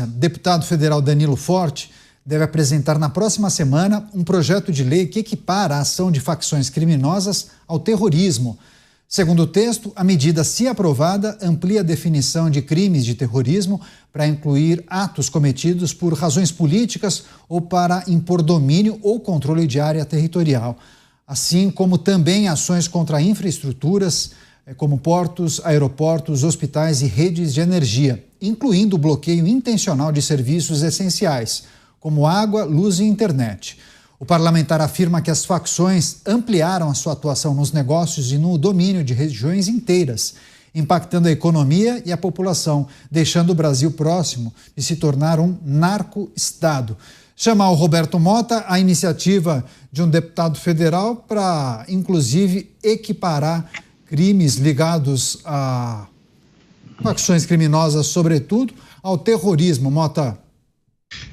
Deputado federal Danilo Forte deve apresentar na próxima semana um projeto de lei que equipara a ação de facções criminosas ao terrorismo. Segundo o texto, a medida, se aprovada, amplia a definição de crimes de terrorismo para incluir atos cometidos por razões políticas ou para impor domínio ou controle de área territorial, assim como também ações contra infraestruturas, como portos, aeroportos, hospitais e redes de energia, incluindo o bloqueio intencional de serviços essenciais, como água, luz e internet. O parlamentar afirma que as facções ampliaram a sua atuação nos negócios e no domínio de regiões inteiras, impactando a economia e a população, deixando o Brasil próximo de se tornar um narco-estado. Chamar o Roberto Mota a iniciativa de um deputado federal para, inclusive, equiparar crimes ligados a facções criminosas, sobretudo, ao terrorismo. Mota.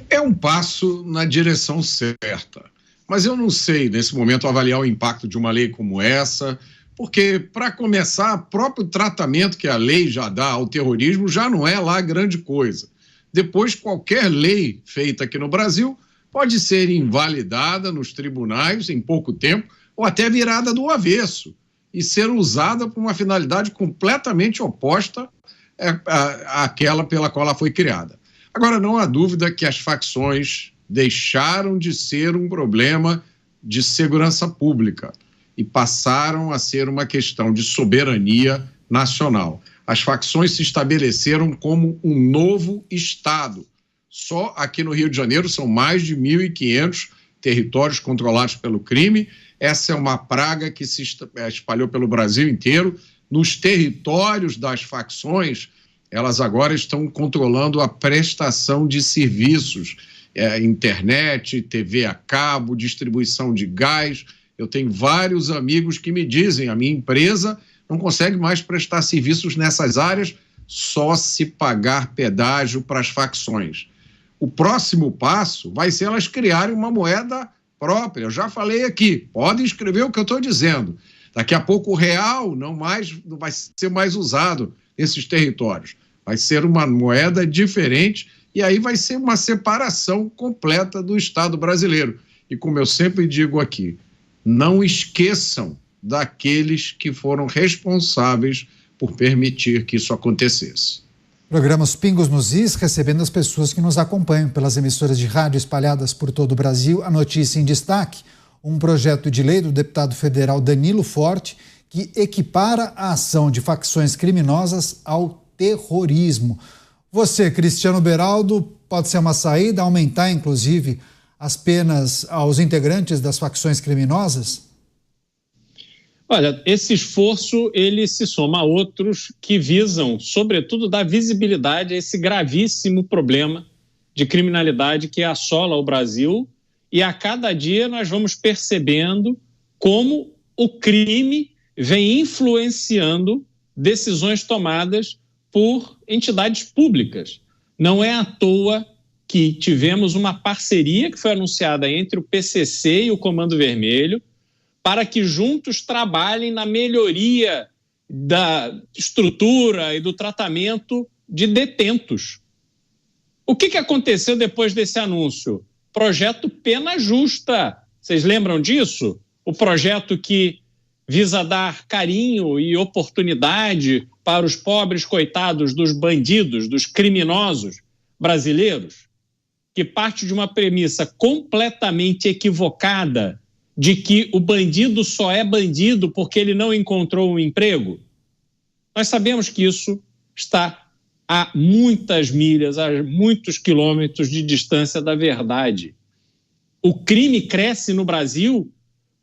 É um passo na direção certa, mas eu não sei, nesse momento, avaliar o impacto de uma lei como essa, porque, para começar, o próprio tratamento que a lei já dá ao terrorismo já não é lá grande coisa. Depois, qualquer lei feita aqui no Brasil pode ser invalidada nos tribunais em pouco tempo ou até virada do avesso e ser usada por uma finalidade completamente oposta àquela pela qual ela foi criada. Agora, não há dúvida que as facções deixaram de ser um problema de segurança pública e passaram a ser uma questão de soberania nacional. As facções se estabeleceram como um novo Estado. Só aqui no Rio de Janeiro são mais de 1.500 territórios controlados pelo crime. Essa é uma praga que se espalhou pelo Brasil inteiro. Nos territórios das facções, elas agora estão controlando a prestação de serviços, internet, TV a cabo, distribuição de gás. Eu tenho vários amigos que me dizem, a minha empresa não consegue mais prestar serviços nessas áreas, só se pagar pedágio para as facções. O próximo passo vai ser elas criarem uma moeda própria. Eu já falei aqui, podem escrever o que eu estou dizendo. Daqui a pouco o real não vai ser mais usado nesses territórios. Vai ser uma moeda diferente e aí vai ser uma separação completa do Estado brasileiro. E como eu sempre digo aqui, não esqueçam daqueles que foram responsáveis por permitir que isso acontecesse. Programa Os Pingos nos Is, recebendo as pessoas que nos acompanham pelas emissoras de rádio espalhadas por todo o Brasil. A notícia em destaque, um projeto de lei do deputado federal Danilo Forte que equipara a ação de facções criminosas ao terrorismo. Você, Cristiano Beraldo, pode ser uma saída, aumentar inclusive as penas aos integrantes das facções criminosas? Olha, esse esforço ele se soma a outros que visam, sobretudo, dar visibilidade a esse gravíssimo problema de criminalidade que assola o Brasil, e a cada dia nós vamos percebendo como o crime vem influenciando decisões tomadas por entidades públicas. Não é à toa que tivemos uma parceria que foi anunciada entre o PCC e o Comando Vermelho para que juntos trabalhem na melhoria da estrutura e do tratamento de detentos. O que aconteceu depois desse anúncio? Projeto Pena Justa. Vocês lembram disso? O projeto que visa dar carinho e oportunidade para os pobres coitados dos bandidos, dos criminosos brasileiros, que parte de uma premissa completamente equivocada de que o bandido só é bandido porque ele não encontrou um emprego. Nós sabemos que isso está a muitas milhas, a muitos quilômetros de distância da verdade. O crime cresce no Brasil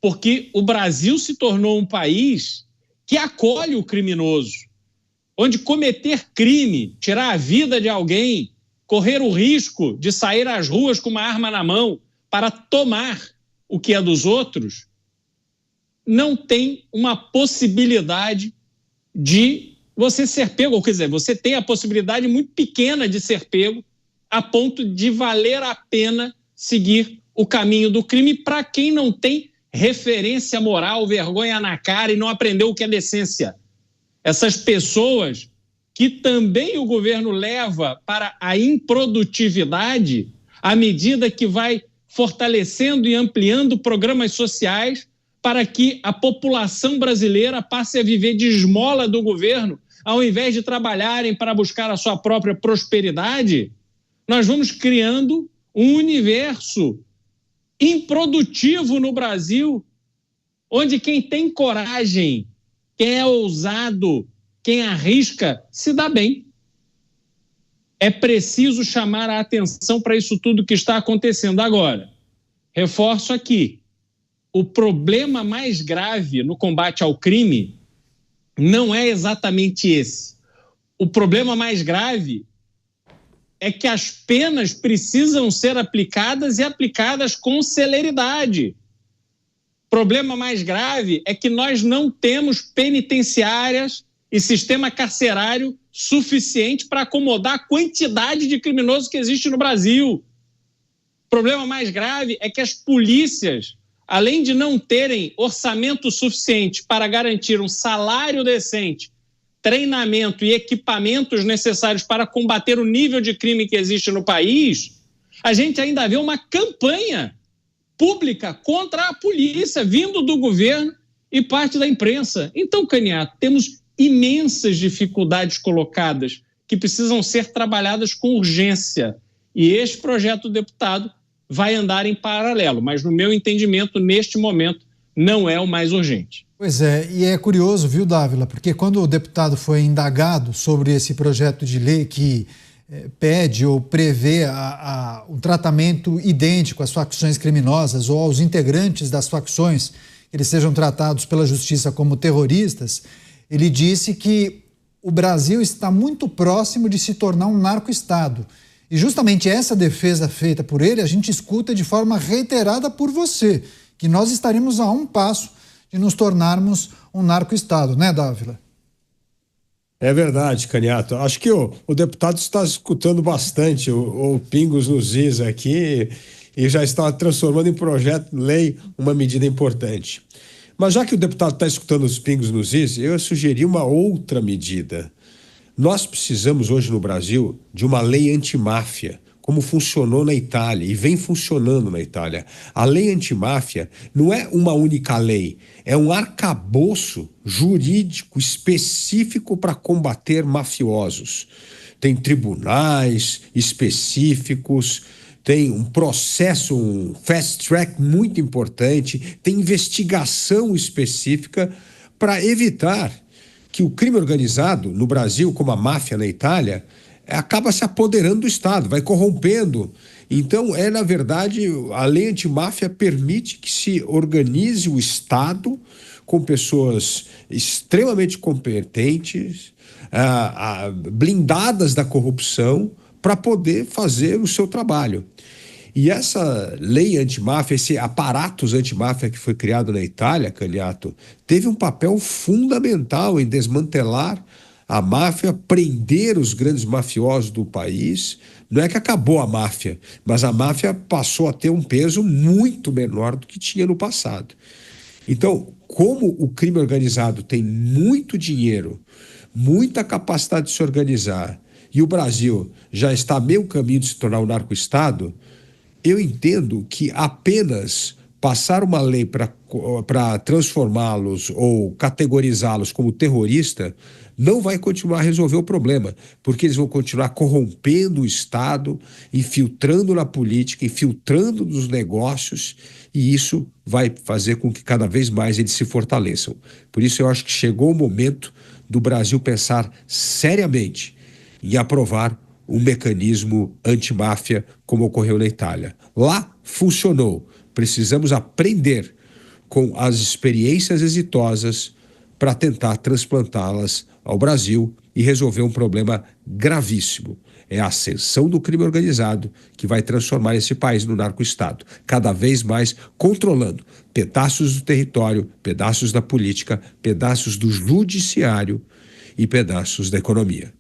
porque o Brasil se tornou um país que acolhe o criminoso, onde cometer crime, tirar a vida de alguém, correr o risco de sair às ruas com uma arma na mão para tomar o que é dos outros, não tem uma possibilidade de você ser pego, ou quer dizer, você tem a possibilidade muito pequena de ser pego a ponto de valer a pena seguir o caminho do crime para quem não tem referência moral, vergonha na cara e não aprendeu o que é decência. Essas pessoas que também o governo leva para a improdutividade, à medida que vai fortalecendo e ampliando programas sociais para que a população brasileira passe a viver de esmola do governo, ao invés de trabalharem para buscar a sua própria prosperidade, nós vamos criando um universo improdutivo no Brasil, onde quem tem coragem, quem é ousado, quem arrisca, se dá bem. É preciso chamar a atenção para isso tudo que está acontecendo agora. Reforço aqui, o problema mais grave no combate ao crime não é exatamente esse. O problema mais grave é que as penas precisam ser aplicadas e aplicadas com celeridade. O problema mais grave é que nós não temos penitenciárias e sistema carcerário suficiente para acomodar a quantidade de criminosos que existe no Brasil. O problema mais grave é que as polícias, além de não terem orçamento suficiente para garantir um salário decente, treinamento e equipamentos necessários para combater o nível de crime que existe no país, a gente ainda vê uma campanha pública contra a polícia vindo do governo e parte da imprensa. Então, Caniato, temos imensas dificuldades colocadas que precisam ser trabalhadas com urgência. E este projeto do deputado vai andar em paralelo, mas no meu entendimento, neste momento, não é o mais urgente. Pois é, e é curioso, viu, Dávila, porque quando o deputado foi indagado sobre esse projeto de lei que pede ou prevê um tratamento idêntico às facções criminosas ou aos integrantes das facções, que eles sejam tratados pela justiça como terroristas, ele disse que o Brasil está muito próximo de se tornar um narco-estado. E justamente essa defesa feita por ele, a gente escuta de forma reiterada por você, que nós estaremos a um passo de nos tornarmos um narco-estado, né, Dávila? É verdade, Caniato. Acho que o deputado está escutando bastante o Pingos nos Is aqui e já está transformando em projeto de lei uma medida importante. Mas já que o deputado está escutando os Pingos nos Is, eu sugeri uma outra medida. Nós precisamos hoje no Brasil de uma lei antimáfia, como funcionou na Itália e vem funcionando na Itália. A lei antimáfia não é uma única lei, é um arcabouço jurídico específico para combater mafiosos. Tem tribunais específicos, tem um processo, um fast track muito importante, tem investigação específica para evitar que o crime organizado no Brasil, como a máfia na Itália, acaba se apoderando do Estado, vai corrompendo. Então, na verdade, a lei antimáfia permite que se organize o Estado com pessoas extremamente competentes, blindadas da corrupção, para poder fazer o seu trabalho. E essa lei antimáfia, esse aparatus antimáfia que foi criado na Itália, Caniato, teve um papel fundamental em desmantelar a máfia, prender os grandes mafiosos do país. Não é que acabou a máfia, mas a máfia passou a ter um peso muito menor do que tinha no passado. Então, como o crime organizado tem muito dinheiro, muita capacidade de se organizar, e o Brasil já está a meio caminho de se tornar um narco-estado, eu entendo que apenas passar uma lei para transformá-los ou categorizá-los como terrorista não vai continuar a resolver o problema, porque eles vão continuar corrompendo o Estado, infiltrando na política, infiltrando nos negócios, e isso vai fazer com que cada vez mais eles se fortaleçam. Por isso eu acho que chegou o momento do Brasil pensar seriamente em aprovar um mecanismo antimáfia como ocorreu na Itália. Lá funcionou. Precisamos aprender com as experiências exitosas para tentar transplantá-las ao Brasil e resolver um problema gravíssimo. É a ascensão do crime organizado que vai transformar esse país no narco-estado, cada vez mais controlando pedaços do território, pedaços da política, pedaços do judiciário e pedaços da economia.